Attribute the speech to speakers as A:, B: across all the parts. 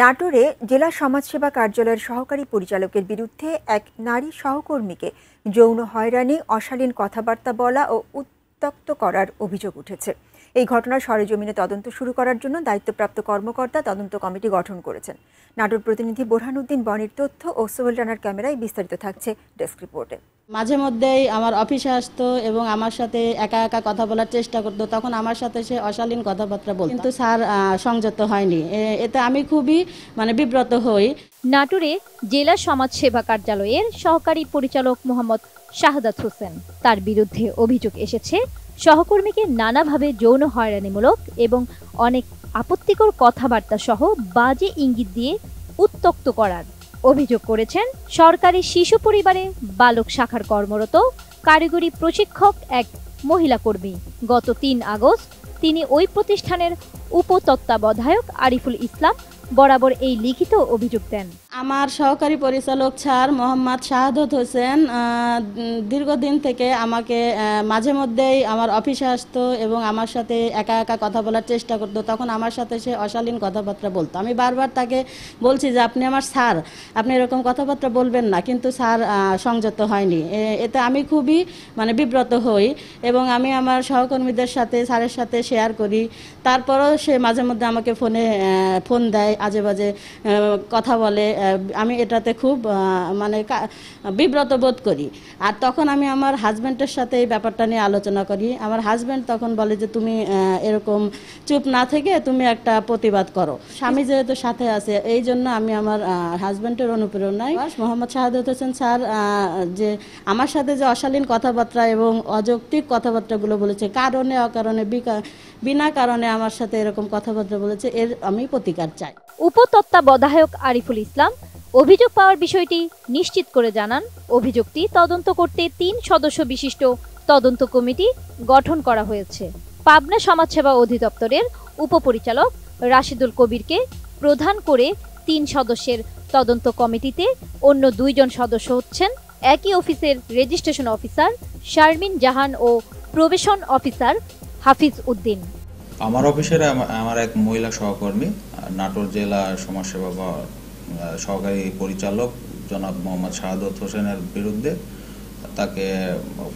A: নাটোরে জেলা সমাজসেবা কার্যালয়ের সহকারী পরিচালকের বিরুদ্ধে এক নারী সহকর্মীকে যৌন হয়রানি, অশালীন কথাবার্তা বলা ও উত্ত্যক্ত করার অভিযোগ উঠেছে। এই ঘটনার সরেজমিনে তদন্ত শুরু করার জন্য দায়িত্বপ্রাপ্ত কর্মকর্তা তদন্ত কমিটি গঠন করেছেন। নাটোর প্রতিনিধি বোরহানুদ্দিন বনির তথ্য ও সোহেল রানার ক্যামেরায় বিস্তারিত থাকছে ডেস্ক রিপোর্টে।
B: মাঝে মধ্যেই আমার অফিসে আসতো এবং আমার সাথে একা একা কথা বলার চেষ্টা করতো। তখন আমার সাথে সে অশালীন কথাবার্তা বলতো, কিন্তু স্যার সংযত হয়নি। এতে আমি খুবই বিব্রত হই।
C: নাটোরে জেলা সমাজসেবা কার্যালয়ের সহকারী পরিচালক মোহাম্মদ শাহাদাত হোসেন, তার বিরুদ্ধে অভিযোগ এসেছে সহকর্মীকে নানাভাবে যৌন হয়রানিমূলক এবং অনেক আপত্তিকর কথাবার্তা সহ বাজে ইঙ্গিত দিয়ে উত্ত্যক্ত করার অভিযোগ করেছেন সরকারি শিশু পরিবারে বালক শাখার কর্মরত কারিগরি প্রশিক্ষক এক মহিলা কর্মী। গত ৩ আগস্ট তিনি ওই প্রতিষ্ঠানের উপতত্ত্বাবধায়ক আরিফুল ইসলাম বরাবর এই লিখিত অভিযোগ দেন।
B: আমার সহকারী পরিচালক স্যার মোহাম্মদ শাহাদাত হোসেন দীর্ঘদিন থেকে আমাকে মাঝে মধ্যেই আমার অফিসে আসতো এবং আমার সাথে একা একা কথা বলার চেষ্টা করতো। তখন আমার সাথে সে অশালীন কথাবার্তা বলতো। আমি বারবার তাকে বলছি যে আপনি আমার স্যার, আপনি এরকম কথাবার্তা বলবেন না, কিন্তু স্যার সংযত হয়নি। এতে আমি খুবই বিব্রত হই এবং আমি আমার সহকর্মীদের সাথে, স্যারের সাথে শেয়ার করি। তারপরও সে মাঝে মধ্যে আমাকে ফোন দেয়, আজে বাজে কথা বলে। আমি এটাতে খুব বিব্রত বোধ করি। আর তখন আমি আমার হাজব্যান্ডের সাথে এই ব্যাপারটা নিয়ে আলোচনা করি। আমার হাজব্যান্ড তখন বলে যে তুমি এরকম চুপ না থেকে তুমি একটা প্রতিবাদ করো। স্বামী যেহেতু সাথে আছে, এই জন্য আমি আমার হাজব্যান্ডের অনুপ্রেরণায় মোহাম্মদ শাহাদাত হোসেন স্যার যে আমার সাথে যে অশালীন কথাবার্তা এবং অযৌক্তিক কথাবার্তাগুলো বলেছে, কারণে অকারণে বিনা কারণে আমার সাথে এরকম কথাবার্তা বলেছে, এর আমি প্রতিকার চাই।
C: উপতত্ত্বাবধায়ক আরিফুল ইসলাম অভিযোগ পাওয়ার বিষয়টি নিশ্চিত করে জানান, অভিযোগটি তদন্ত করতে 3 সদস্য বিশিষ্ট তদন্ত কমিটি গঠন করা হয়েছে। পাবনা সমাজসেবা অধিদপ্তরের উপপরিচালক রাশিদুল কবিরকে প্রধান করে 3 সদস্যের তদন্ত কমিটিতে অন্য 2 জন সদস্য হচ্ছেন একই অফিসের রেজিস্ট্রেশন অফিসার শারমিন জাহান ও প্রবেশন অফিসার হাফিজ উদ্দিন।
D: আমার অফিসের আমার এক মহিলা সহকর্মী নাটোর জেলা সমাজসেবা সহকারী পরিচালক জনাব মোহাম্মদ শাহাদাত হোসেনের বিরুদ্ধে তাকে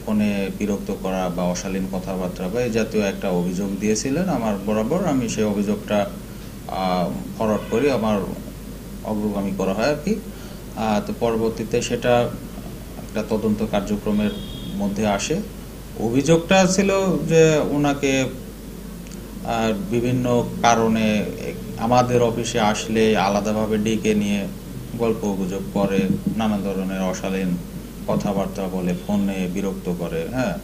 D: ফোনে বিরক্ত করা বা অশালীন কথাবার্তা বা এই জাতীয় একটা অভিযোগ দিয়েছিলেন আমার বরাবর। আমি সেই অভিযোগটা ফরওয়ার্ড করি, আমার অগ্রগামী করা হয় আর কি। তো পরবর্তীতে সেটা একটা তদন্ত কার্যক্রমের মধ্যে আসে। অভিযোগটা ছিল যে ওনাকে বিভিন্ন কারণে আমাদের অফিসে আসলে আলাদাভাবে ডেকে নিয়ে গল্প গুজব করে, নানা ধরনের অশালীন কথাবার্তা বলে, ফোনে বিরক্ত করে। হ্যাঁ,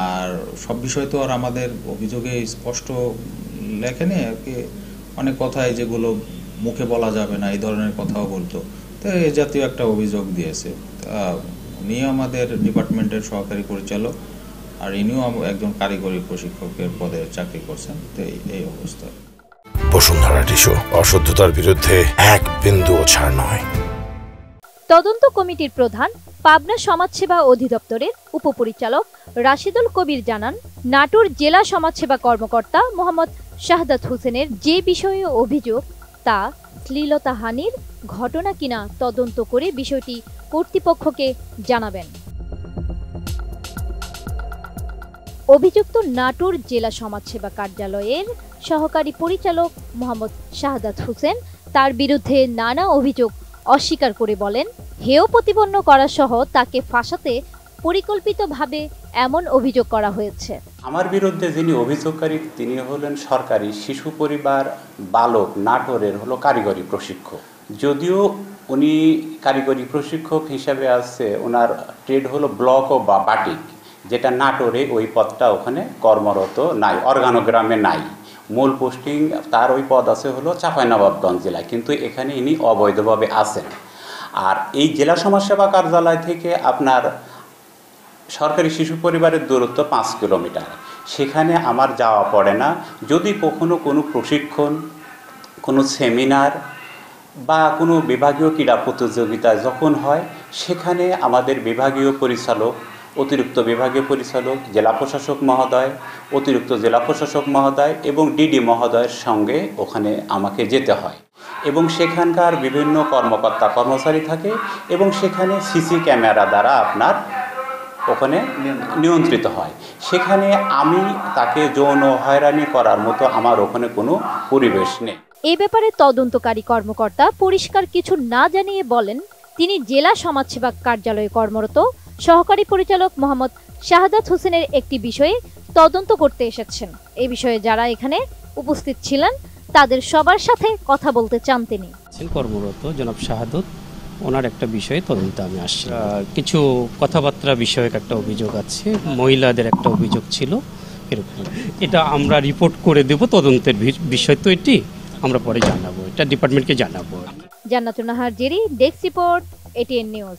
D: আর সব বিষয় তো আর আমাদের অভিযোগে স্পষ্ট লেখেনি আর কি। অনেক কথাই যেগুলো মুখে বলা যাবে না, এই ধরনের কথাও বলতো। তো এই জাতীয় একটা অভিযোগ দিয়েছে। উনি আমাদের ডিপার্টমেন্টের সহকারী পরিচালক, আর ইনিও একজন কারিগরি প্রশিক্ষকের পদে চাকরি করছেন। তো এই অবস্থা।
E: বসুন্ধরা টিস্যু, অশুদ্ধতার বিরুদ্ধে এক বিন্দুও ছাড় নয়।
C: তদন্ত কমিটির প্রধান পাবনা সমাজসেবা অধিদপ্তরের উপপরিচালক রাশিদুল কবির জানান, নাটোর জেলা সমাজসেবা কর্মকর্তা মোহাম্মদ শাহাদাত হোসেনের যে বিষয়ে অভিযোগ তা শ্লীলতাহানির ঘটনা কিনা তদন্ত করে বিষয়টি কর্তৃপক্ষকে জানাবেন। অভিযুক্ত নাটোর জেলা সমাজসেবা কার্যালয়ের সহকারী পরিচালক মোহাম্মদ শাহাদাত হোসেন তার বিরুদ্ধে নানা অভিযোগ অস্বীকার করে বলেন, হেয় প্রতিপন্ন করা সহ তাকে ফাঁসাতে পরিকল্পিতভাবে এমন অভিযোগ করা হয়েছে।
F: আমার বিরুদ্ধে যিনি অভিযোগকারী তিনি হলেন সরকারি শিশু পরিবার বালক নাটোরের কারিগরি প্রশিক্ষক। যদিও উনি কারিগরি প্রশিক্ষক হিসাবে আছে, ওনার ট্রেড হলো ব্লক ও বাটিক, যেটা নাটোরে ওই পদটা ওখানে কর্মরত নাই, অর্গানোগ্রামে নাই। মূল পোস্টিং তার ওই পদ আছে চাঁপাইনবাবগঞ্জ জেলায়, কিন্তু এখানে ইনি অবৈধভাবে আছেন। আর এই জেলা সমাজসেবা কার্যালয় থেকে আপনার সরকারি শিশু পরিবারের দূরত্ব 5 কিলোমিটার। সেখানে আমার যাওয়া পড়ে না। যদি কখনো কোনো প্রশিক্ষণ, কোনো সেমিনার বা কোনো বিভাগীয় ক্রীড়া প্রতিযোগিতা যখন হয়, সেখানে আমাদের বিভাগীয় পরিচালক, অতিরিক্ত বিভাগীয় পরিচালক, জেলা প্রশাসক মহোদয়, অতিরিক্ত জেলা প্রশাসক মহোদয় এবং ডিডি মহোদয়ের সঙ্গে ওখানে আমাকে যেতে হয়। এবং সেখানকার বিভিন্ন কর্মকর্তা কর্মচারী থাকে এবং সেখানে সিসি ক্যামেরা দ্বারা আপনার ওখানে নিয়ন্ত্রিত হয়। সেখানে আমি তাকে যৌন হয়রানি করার মতো আমার ওখানে কোনো পরিবেশ নেই।
C: এ ব্যাপারে তদন্তকারী কর্মকর্তা পরিষ্কার কিছু না জানিয়ে বলেন, তিনি জেলা সমাজসেবা কার্যালয়ে কর্মরত সহকারী পরিচালক মোহাম্মদ শাহাদাত হোসেনের একটি বিষয়ে তদন্ত করতে এসেছেন। এ বিষয়ে যারা এখানে উপস্থিত ছিলেন তাদের সবার সাথে কথা বলতে চান তিনি।
G: কর্মরত জনাব শাহাদত, ওনার একটা বিষয়ে তদন্তে আমি আসছি। কিছু কথাবার্তা বিষয়ক একটা অভিযোগ আছে, মহিলাদের একটা অভিযোগ ছিল এরকম। এটা আমরা রিপোর্ট করে দেব, তদন্তের বিষয় তো এটি আমরা পরে জানাবো, এটা ডিপার্টমেন্টকে জানাবো।
C: জান্নাতুন Nahar Jerry, desk report, ATN news.